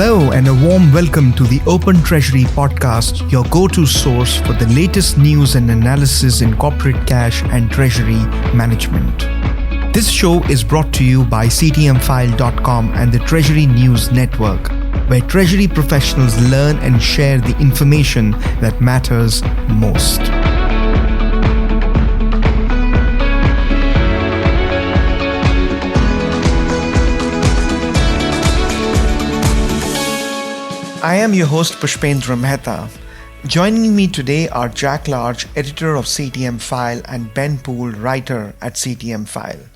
Hello and a warm welcome to the Open Treasury podcast, your go-to source for the latest news and analysis in corporate cash and treasury management. This show is brought to you by CTMfile.com and the Treasury News Network, where treasury professionals learn and share the information that matters most. I am your host Pushpendra Mehta. Joining me today are Jack Large, editor of CTMfile, and Ben Poole, writer at CTMfile.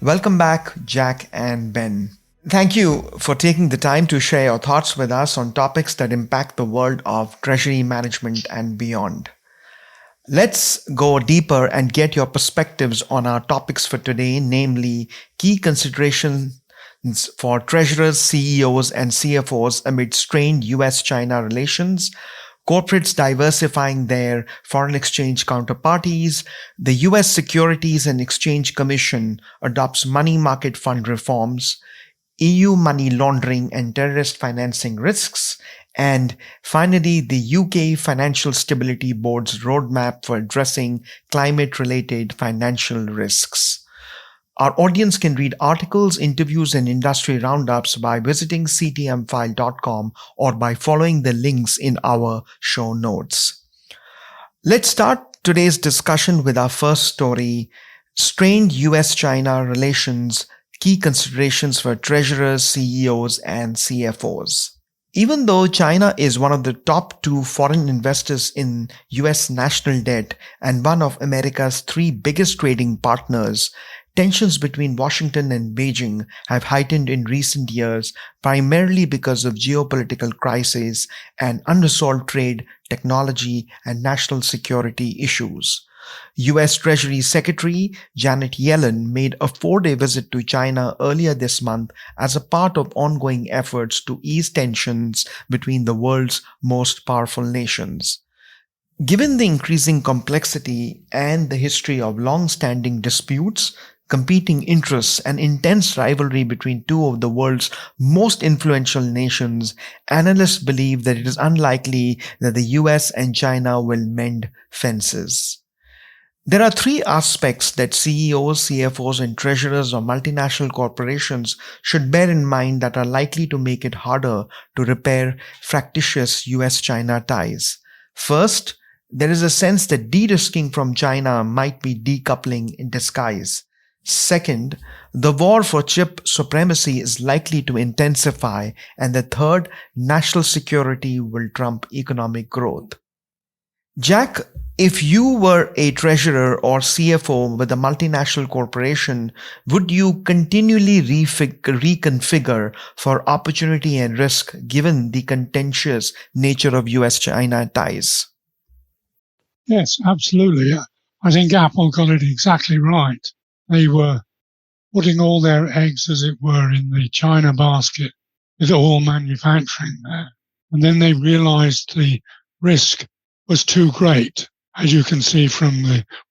Welcome back, Jack and Ben. Thank you for taking the time to share your thoughts with us on topics that impact the world of treasury management and beyond. Let's go deeper and get your perspectives on our topics for today, namely key considerations for treasurers, CEOs, and CFOs amid strained US-China relations, corporates diversifying their foreign exchange counterparties, the US Securities and Exchange Commission adopts money market fund reforms, EU money laundering and terrorist financing risks, and finally, the UK Financial Stability Board's roadmap for addressing climate-related financial risks. Our audience can read articles, interviews, and industry roundups by visiting ctmfile.com or by following the links in our show notes. Let's start today's discussion with our first story, strained US-China relations, key considerations for treasurers, CEOs, and CFOs. Even though China is one of the top two foreign investors in US national debt and one of America's three biggest trading partners, tensions between Washington and Beijing have heightened in recent years, primarily because of geopolitical crises and unresolved trade, technology, and national security issues. U.S. Treasury Secretary Janet Yellen made a 4-day visit to China earlier this month as a part of ongoing efforts to ease tensions between the world's most powerful nations. Given the increasing complexity and the history of long-standing disputes, competing interests, and intense rivalry between two of the world's most influential nations, analysts believe that it is unlikely that the US and China will mend fences. There are three aspects that CEOs, CFOs, and treasurers of multinational corporations should bear in mind that are likely to make it harder to repair fractious US-China ties. First, there is a sense that de-risking from China might be decoupling in disguise. Second, the war for chip supremacy is likely to intensify. And the third, national security will trump economic growth. Jack, if you were a treasurer or CFO with a multinational corporation, would you continually reconfigure for opportunity and risk given the contentious nature of US-China ties? Yes, absolutely. I think Apple got it exactly right. They were putting all their eggs, as it were, in the China basket with all manufacturing there. And then they realized the risk was too great, as you can see from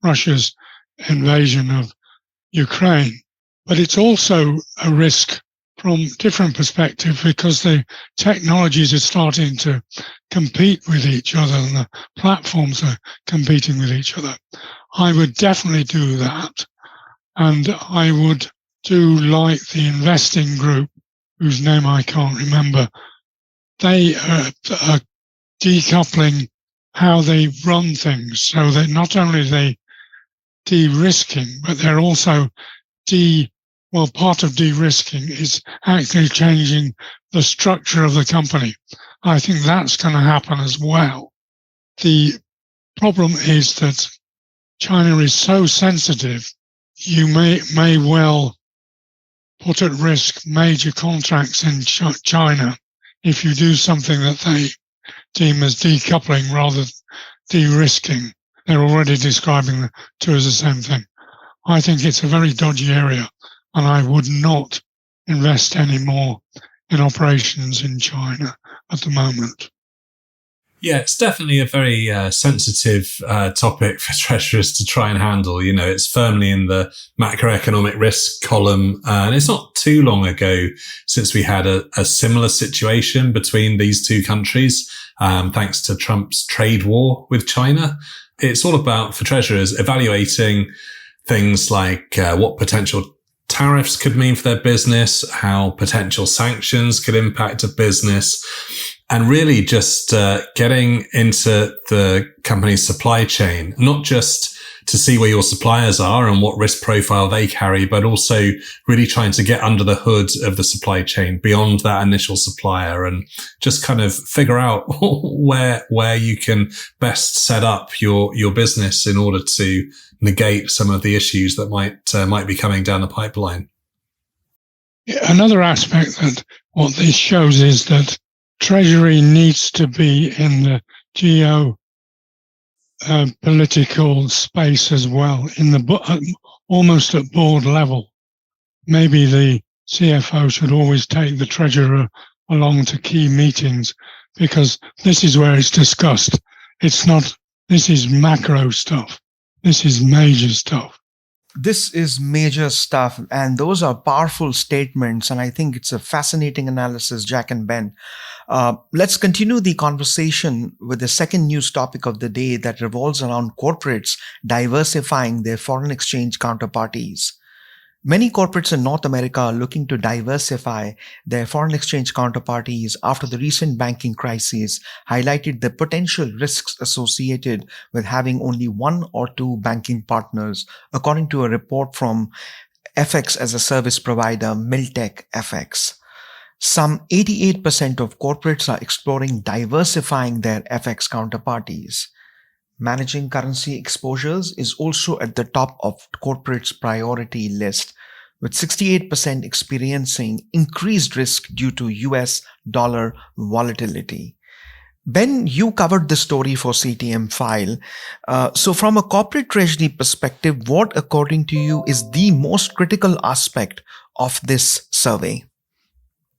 Russia's invasion of Ukraine. But it's also a risk from different perspective because the technologies are starting to compete with each other and the platforms are competing with each other. I would definitely do that. And I would do like the investing group, whose name I can't remember. They are decoupling how they run things, so that not only are they de-risking, but they're also part of de-risking is actually changing the structure of the company. I think that's going to happen as well. The problem is that China is so sensitive. You may well put at risk major contracts in China if you do something that they deem as decoupling rather than de-risking. They're already describing the two as the same thing. I think it's a very dodgy area, and I would not invest any more in operations in China at the moment. Yeah, it's definitely a very sensitive topic for treasurers to try and handle. You know, it's firmly in the macroeconomic risk column. And it's not too long ago since we had a similar situation between these two countries, thanks to Trump's trade war with China. It's all about, for treasurers, evaluating things like what potential tariffs could mean for their business, how potential sanctions could impact a business, and really just getting into the company's supply chain, not just to see where your suppliers are and what risk profile they carry, but also really trying to get under the hood of the supply chain beyond that initial supplier and just kind of figure out where you can best set up your business in order to negate some of the issues that might be coming down the pipeline. Another aspect that what this shows is that Treasury needs to be in the political space as well, in the almost at board level. Maybe the CFO should always take the treasurer along to key meetings, because this is where it's discussed. This is macro stuff. This is major stuff. This is major stuff, and those are powerful statements, and I think it's a fascinating analysis, Jack and Ben. Let's continue the conversation with the second news topic of the day that revolves around corporates diversifying their foreign exchange counterparties. Many corporates in North America are looking to diversify their foreign exchange counterparties after the recent banking crisis highlighted the potential risks associated with having only one or two banking partners, according to a report from FX as a service provider Miltech FX. Some 88% of corporates are exploring diversifying their FX counterparties. Managing currency exposures is also at the top of corporates' priority list, with 68% experiencing increased risk due to US dollar volatility. Ben, you covered the story for CTMfile. So from a corporate treasury perspective, what, according to you, is the most critical aspect of this survey?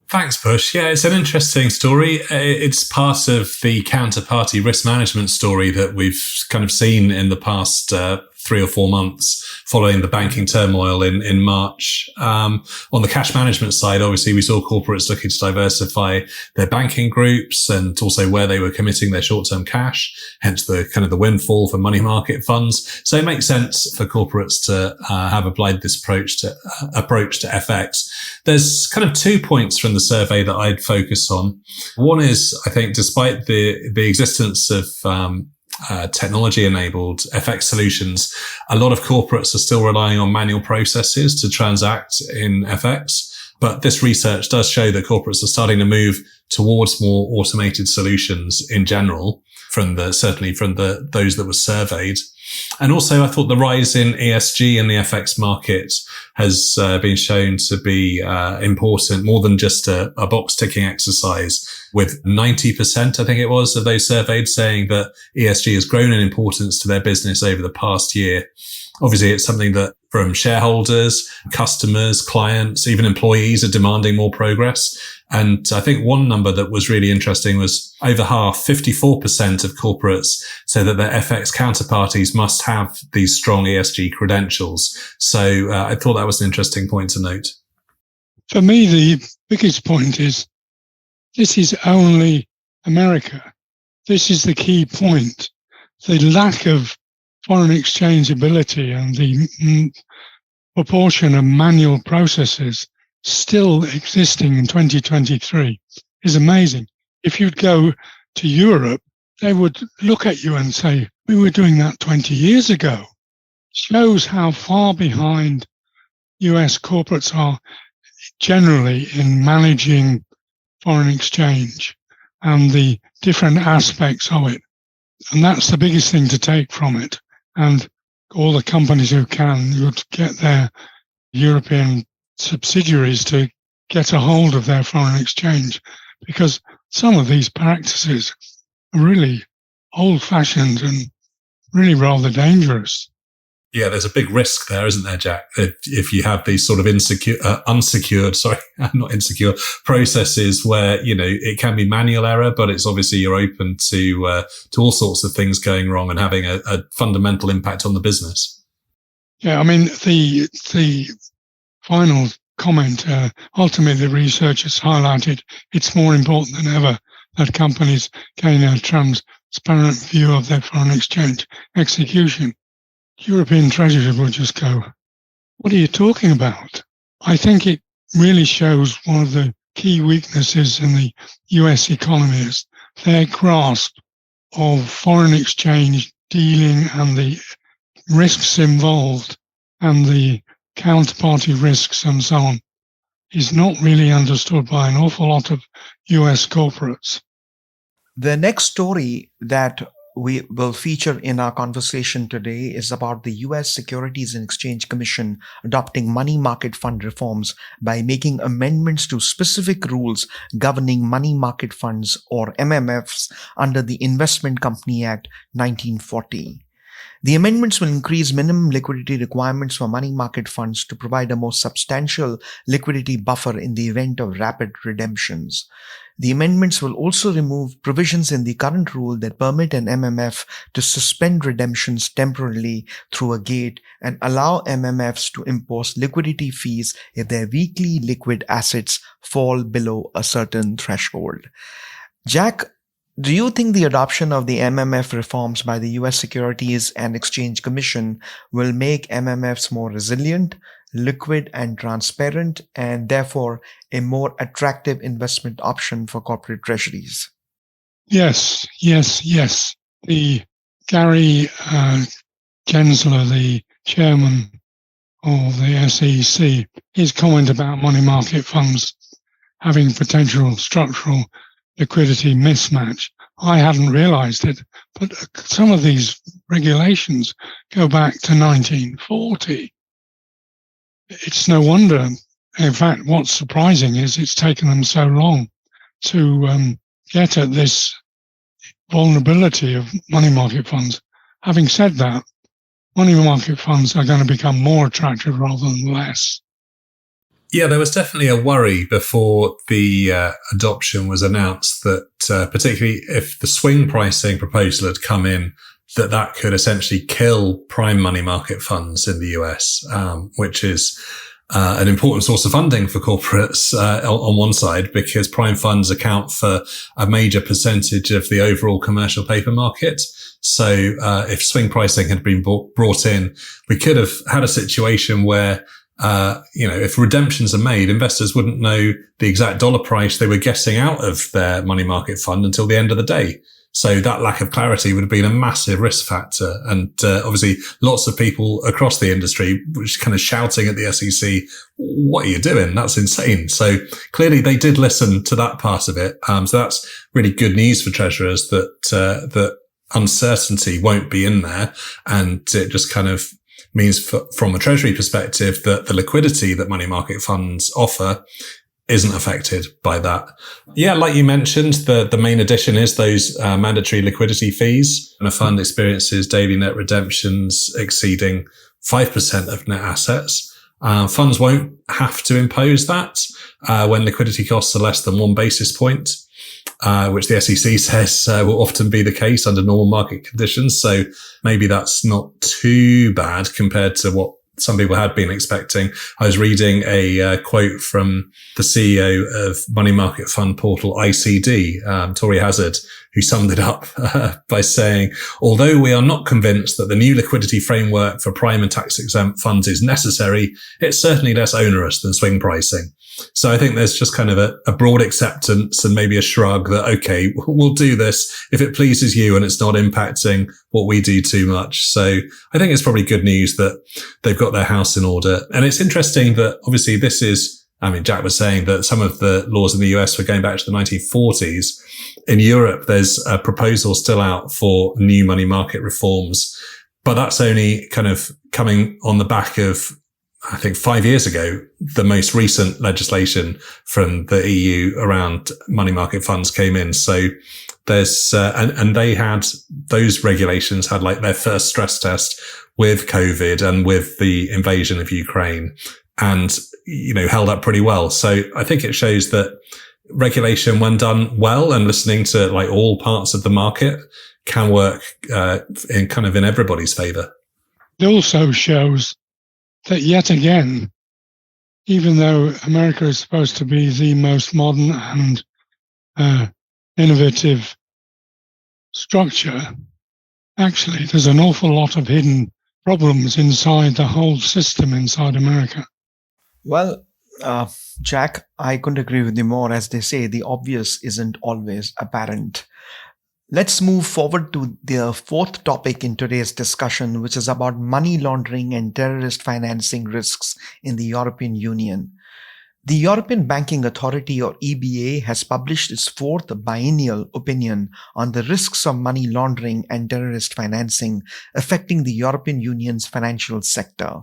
Thanks, Push. Yeah, it's an interesting story. It's part of the counterparty risk management story that we've kind of seen in the past 3 or 4 months following the banking turmoil in March. On the cash management side, obviously, we saw corporates looking to diversify their banking groups and also where they were committing their short-term cash, hence the kind of the windfall for money market funds. So it makes sense for corporates to have applied this approach to FX. There's kind of 2 points from the survey that I'd focus on. One is, I think, despite the existence of technology-enabled FX solutions, a lot of corporates are still relying on manual processes to transact in FX. But this research does show that corporates are starting to move towards more automated solutions in general, certainly from those that were surveyed. And also, I thought the rise in ESG in the FX market has been shown to be important, more than just a box-ticking exercise, with 90%, I think it was, of those surveyed saying that ESG has grown in importance to their business over the past year. Obviously, it's something that from shareholders, customers, clients, even employees are demanding more progress. And I think one number that was really interesting was over half, 54% of corporates say that their FX counterparties must have these strong ESG credentials. So I thought that was an interesting point to note. For me, the biggest point is this is only America. This is the key point. The lack of foreign exchange ability and the proportion of manual processes still existing in 2023 is amazing. If you'd go to Europe, they would look at you and say, we were doing that 20 years ago. Shows how far behind US corporates are generally in managing foreign exchange and the different aspects of it. And that's the biggest thing to take from it. And all the companies who can would get their European subsidiaries to get a hold of their foreign exchange, because some of these practices are really old-fashioned and really rather dangerous. Yeah, there's a big risk there, isn't there, Jack? If you have these sort of not insecure processes where, it can be manual error, but it's obviously you're open to all sorts of things going wrong and having a fundamental impact on the business. Yeah, I mean, the final comment, ultimately the researchers highlighted it's more important than ever that companies gain a transparent view of their foreign exchange execution. European treasury will just go, what are you talking about? I think it really shows one of the key weaknesses in the US economy is their grasp of foreign exchange dealing and the risks involved and the counterparty risks and so on is not really understood by an awful lot of US corporates. The next story that we will feature in our conversation today is about the US Securities and Exchange Commission adopting money market fund reforms by making amendments to specific rules governing money market funds, or MMFs, under the Investment Company Act 1940. The amendments will increase minimum liquidity requirements for money market funds to provide a more substantial liquidity buffer in the event of rapid redemptions. The amendments will also remove provisions in the current rule that permit an MMF to suspend redemptions temporarily through a gate and allow MMFs to impose liquidity fees if their weekly liquid assets fall below a certain threshold. Jack, do you think the adoption of the MMF reforms by the US Securities and Exchange Commission will make MMFs more resilient, liquid and transparent, and therefore a more attractive investment option for corporate treasuries? Yes. The Gary Gensler, the chairman of the SEC, his comment about money market funds having potential structural liquidity mismatch, I hadn't realized it, but some of these regulations go back to 1940. It's no wonder. In fact, what's surprising is it's taken them so long to get at this vulnerability of money market funds. Having said that, money market funds are going to become more attractive rather than less. Yeah, there was definitely a worry before the adoption was announced that particularly if the swing pricing proposal had come in, that could essentially kill prime money market funds in the US, which is an important source of funding for corporates on one side, because prime funds account for a major percentage of the overall commercial paper market. So if swing pricing had been brought in, we could have had a situation where if redemptions are made, investors wouldn't know the exact dollar price they were getting out of their money market fund until the end of the day. So that lack of clarity would have been a massive risk factor. And obviously lots of people across the industry were just kind of shouting at the SEC, what are you doing? That's insane. So clearly they did listen to that part of it. So that's really good news for treasurers that uncertainty won't be in there. And it just kind of means from a treasury perspective that the liquidity that money market funds offer isn't affected by that. Yeah, like you mentioned, the main addition is those mandatory liquidity fees. When a fund experiences daily net redemptions exceeding 5% of net assets, funds won't have to impose that when liquidity costs are less than 1 basis point. Which the SEC says will often be the case under normal market conditions. So maybe that's not too bad compared to what some people had been expecting. I was reading a quote from the CEO of money market fund portal ICD, Tori Hazard, who summed it up by saying, although we are not convinced that the new liquidity framework for prime and tax-exempt funds is necessary, it's certainly less onerous than swing pricing. So I think there's just kind of a broad acceptance and maybe a shrug that, okay, we'll do this if it pleases you and it's not impacting what we do too much. So I think it's probably good news that they've got their house in order. And it's interesting that obviously this is, Jack was saying that some of the laws in the US were going back to the 1940s. In Europe, there's a proposal still out for new money market reforms, but that's only kind of coming on the back of I think 5 years ago, the most recent legislation from the EU around money market funds came in. So there's, and they had, those regulations had like their first stress test with COVID and with the invasion of Ukraine, and, held up pretty well. So I think it shows that regulation, when done well and listening to like all parts of the market, can work in everybody's favor. It also shows that yet again, even though America is supposed to be the most modern and innovative structure, actually there's an awful lot of hidden problems inside the whole system inside America. Well, Jack, I couldn't agree with you more. As they say, the obvious isn't always apparent. Let's move forward to the fourth topic in today's discussion, which is about money laundering and terrorist financing risks in the European Union. The European Banking Authority, or EBA, has published its fourth biennial opinion on the risks of money laundering and terrorist financing affecting the European Union's financial sector.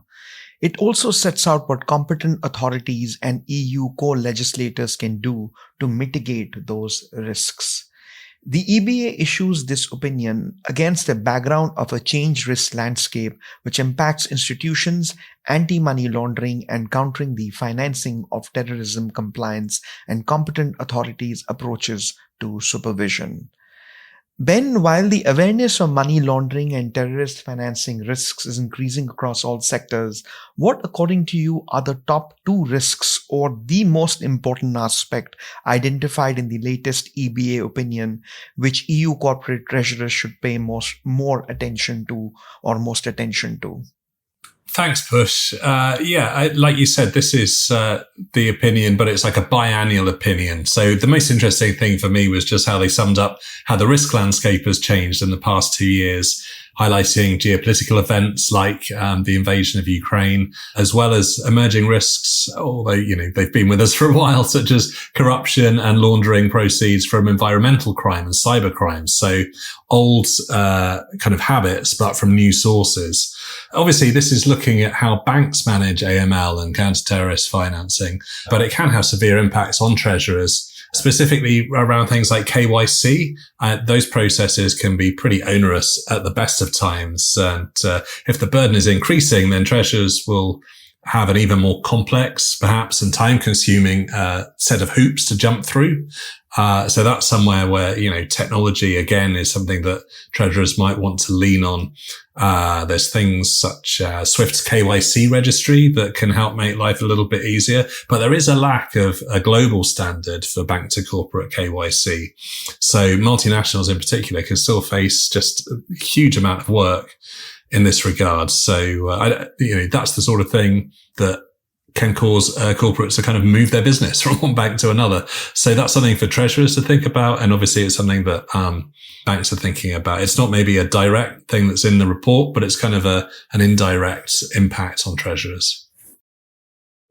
It also sets out what competent authorities and EU co-legislators can do to mitigate those risks. The EBA issues this opinion against the background of a changed risk landscape which impacts institutions, anti-money laundering, and countering the financing of terrorism compliance and competent authorities' approaches to supervision. Ben, while the awareness of money laundering and terrorist financing risks is increasing across all sectors, what, according to you, are the top two risks or the most important aspect identified in the latest EBA opinion, which EU corporate treasurers should pay more attention to or most attention to? Thanks, Push. Like you said, this is the opinion, but it's like a biannual opinion. So the most interesting thing for me was just how they summed up how the risk landscape has changed in the past 2 years, highlighting geopolitical events like the invasion of Ukraine, as well as emerging risks, although, they've been with us for a while, such as corruption and laundering proceeds from environmental crime and cyber crimes. So old kind of habits, but from new sources. Obviously, this is looking at how banks manage AML and counter-terrorist financing, but it can have severe impacts on treasurers, specifically around things like KYC. Those processes can be pretty onerous at the best of times. And if the burden is increasing, then treasurers will have an even more complex, perhaps, and time-consuming set of hoops to jump through. So that's somewhere where, technology, again, is something that treasurers might want to lean on. There's things such as Swift's KYC registry that can help make life a little bit easier, but there is a lack of a global standard for bank to corporate KYC. So multinationals in particular can still face just a huge amount of work in this regard. So, that's the sort of thing that can cause corporates to kind of move their business from one bank to another. So that's something for treasurers to think about. And obviously it's something that banks are thinking about. It's not maybe a direct thing that's in the report, but it's kind of an indirect impact on treasurers.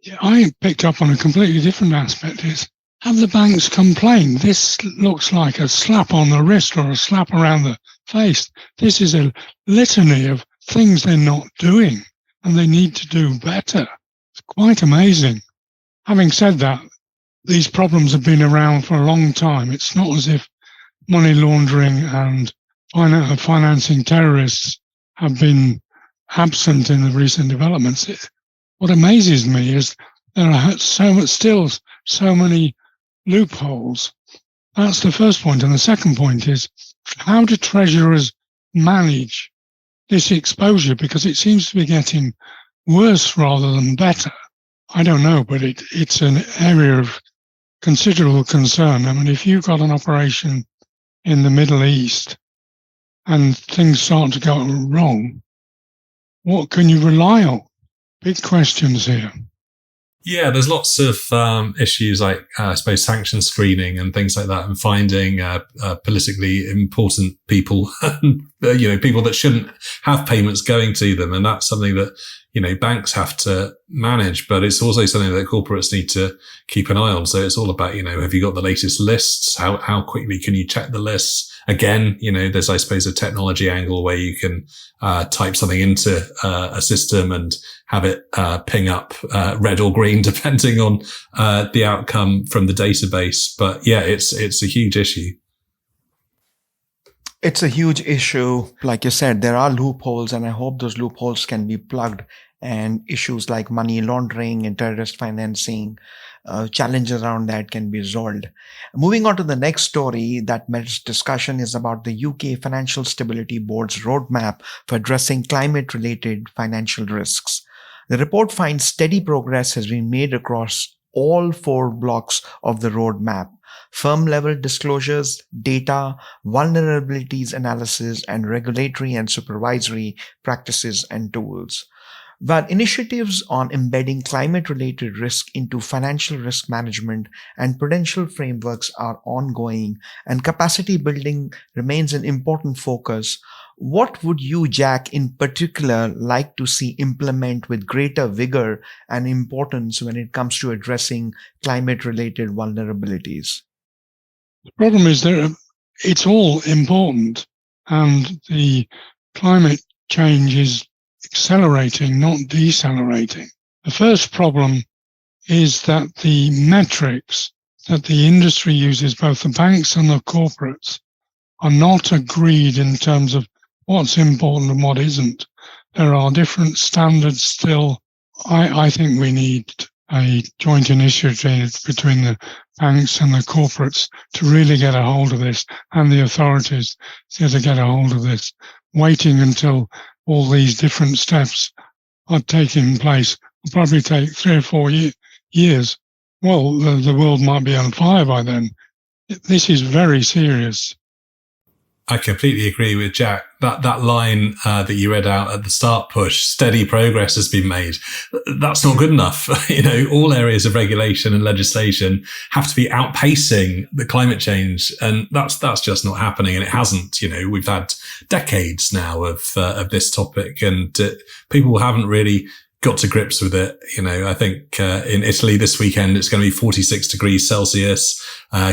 Yeah, I picked up on a completely different aspect. Is have the banks complained? This looks like a slap on the wrist or a slap around the face. This is a litany of things they're not doing and they need to do better. It's quite amazing. Having said that, these problems have been around for a long time. It's not as if money laundering and financing terrorists have been absent in the recent developments. What amazes me is there are still so many loopholes. That's the first point. And the second point is, how do treasurers manage this exposure? Because it seems to be getting worse rather than better. I don't know, but it's an area of considerable concern. I mean, if you've got an operation in the Middle East and things start to go wrong, what can you rely on? Big questions here. Yeah, there's lots of issues like, I suppose, sanction screening and things like that, and finding politically important people, people that shouldn't have payments going to them. And that's something that, banks have to manage, but it's also something that corporates need to keep an eye on. So it's all about, have you got the latest lists? How quickly can you check the lists? again, there's, I suppose, a technology angle where you can type something into a system and have it ping up red or green depending on the outcome from the database. But yeah, it's a huge issue. It's a huge issue. Like you said, there are loopholes, and I hope those loopholes can be plugged, and issues like money laundering and terrorist financing, challenges around that can be resolved. Moving on to the next story that merits discussion is about the UK Financial Stability Board's roadmap for addressing climate-related financial risks. The report finds steady progress has been made across all 4 blocks of the roadmap: firm-level disclosures, data, vulnerabilities analysis, and regulatory and supervisory practices and tools. But initiatives on embedding climate-related risk into financial risk management and prudential frameworks are ongoing, and capacity building remains an important focus. What would you, Jack, in particular, like to see implement with greater vigor and importance when it comes to addressing climate-related vulnerabilities? The problem is that it's all important, and the climate change is accelerating, not decelerating. The first problem is that the metrics that the industry uses, both the banks and the corporates, are not agreed in terms of what's important and what isn't. There are different standards still. I think we need a joint initiative between the banks and the corporates to really get a hold of this, and the authorities to get a hold of this. Waiting until all these different steps are taking place will probably take 3 or 4 years. Well, the world might be on fire by then. This is very serious. I completely agree with Jack. That line that you read out at the start, Push, steady progress has been made. That's not good enough. All areas of regulation and legislation have to be outpacing the climate change, and that's just not happening. And it hasn't. We've had decades now of this topic, and people haven't really got to grips with it. I think in Italy this weekend it's going to be 46 degrees Celsius.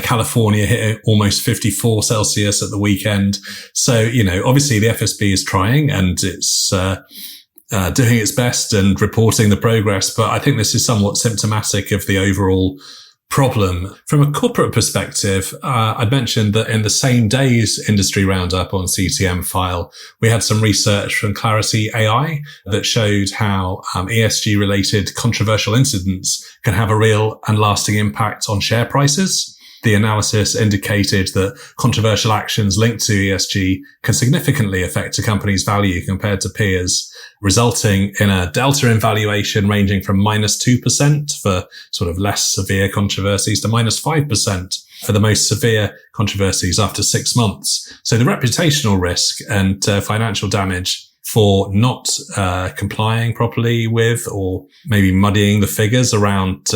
California hit almost 54 Celsius at the weekend. So, obviously the FSB is trying, and it's doing its best and reporting the progress. But I think this is somewhat symptomatic of the overall problem. From a corporate perspective, I'd mentioned that in the same day's industry roundup on CTMfile, we had some research from Clarity AI that showed how ESG related controversial incidents can have a real and lasting impact on share prices. The analysis indicated that controversial actions linked to ESG can significantly affect a company's value compared to peers, resulting in a delta in valuation ranging from -2% for sort of less severe controversies to -5% for the most severe controversies after 6 months. So the reputational risk and financial damage for not complying properly with, or maybe muddying the figures around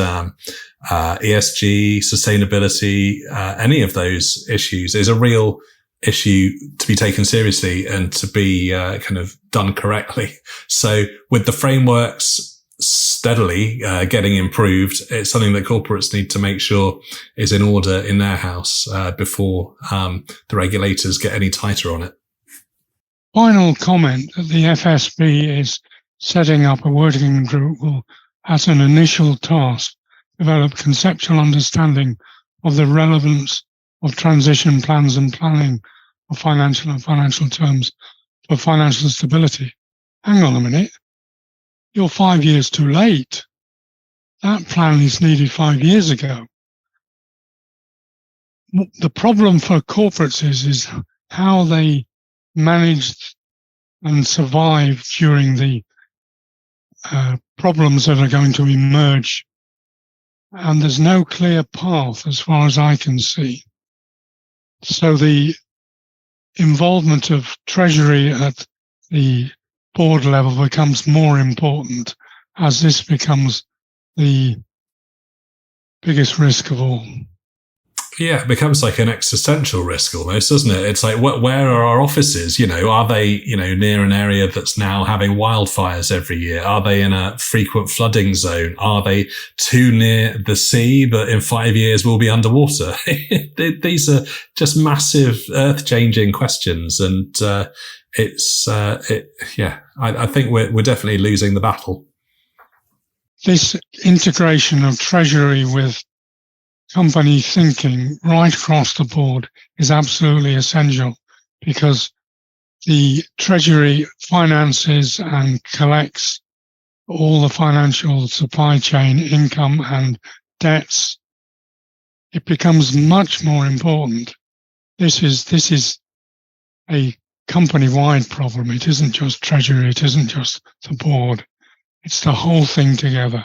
ESG, sustainability, any of those issues is a real issue to be taken seriously and to be kind of done correctly. So with the frameworks steadily getting improved, it's something that corporates need to make sure is in order in their house before the regulators get any tighter on it. Final comment that the FSB is setting up a working group will, as an initial task, develop conceptual understanding of the relevance of transition plans and planning of financial and financial terms for financial stability. Hang on a minute. You're 5 years too late. That plan is needed 5 years ago. The problem for corporates is how they managed and survived during the problems that are going to emerge. And there's no clear path as far as I can see. So the involvement of Treasury at the board level becomes more important as this becomes the biggest risk of all. Yeah, it becomes like an existential risk almost, doesn't it? It's like, where are our offices? Are they, near an area that's now having wildfires every year? Are they in a frequent flooding zone? Are they too near the sea, but in 5 years will be underwater? These are just massive earth-changing questions. And, I think we're definitely losing the battle. This integration of treasury with company thinking right across the board is absolutely essential, because the treasury finances and collects all the financial supply chain income and debts. It becomes much more important. This is a company-wide problem. It isn't just treasury. It isn't just the board. It's the whole thing together.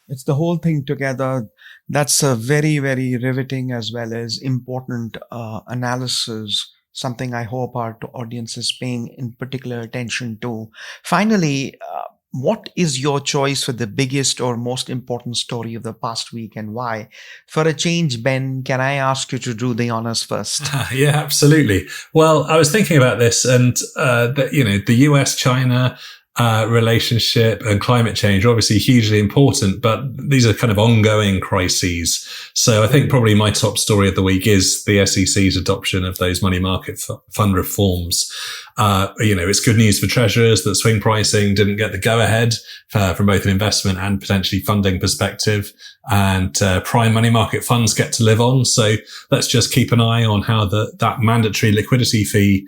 It's the whole thing together. That's a very, very riveting as well as important analysis, something I hope our audience is paying in particular attention to. Finally, what is your choice for the biggest or most important story of the past week, and why? For a change, Ben, can I ask you to do the honors first? Yeah, absolutely. Well, I was thinking about this, and the US-China relationship and climate change are obviously hugely important, but these are kind of ongoing crises. So I think probably my top story of the week is the SEC's adoption of those money market fund reforms. It's good news for treasurers that swing pricing didn't get the go ahead from both an investment and potentially funding perspective, and prime money market funds get to live on. So let's just keep an eye on how that mandatory liquidity fee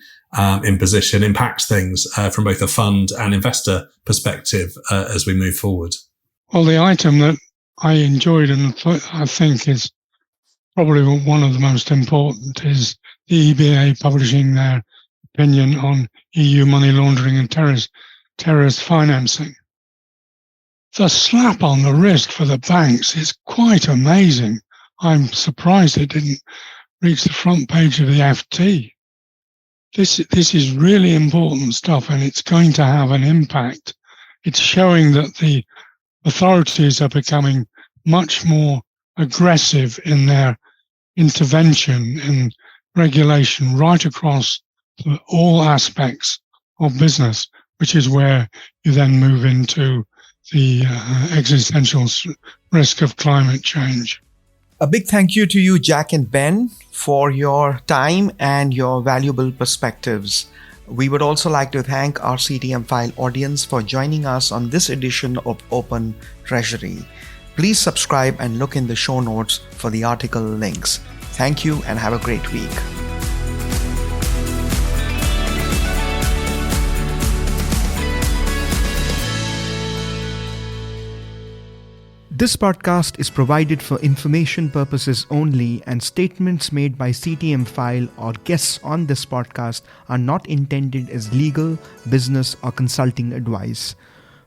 imposition impacts things from both a fund and investor perspective as we move forward. Well, the item that I enjoyed and I think is probably one of the most important is the EBA publishing their opinion on EU money laundering and terrorist financing. The slap on the wrist for the banks is quite amazing. I'm surprised it didn't reach the front page of the FT. This is really important stuff, and it's going to have an impact. It's showing that the authorities are becoming much more aggressive in their intervention and regulation right across all aspects of business, which is where you then move into the existential risk of climate change. A big thank you to you, Jack and Ben, for your time and your valuable perspectives. We would also like to thank our CTMfile audience for joining us on this edition of Open Treasury. Please subscribe and look in the show notes for the article links. Thank you and have a great week. This podcast is provided for information purposes only, and statements made by CTMfile or guests on this podcast are not intended as legal, business, or consulting advice.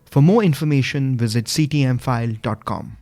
For more information, visit ctmfile.com.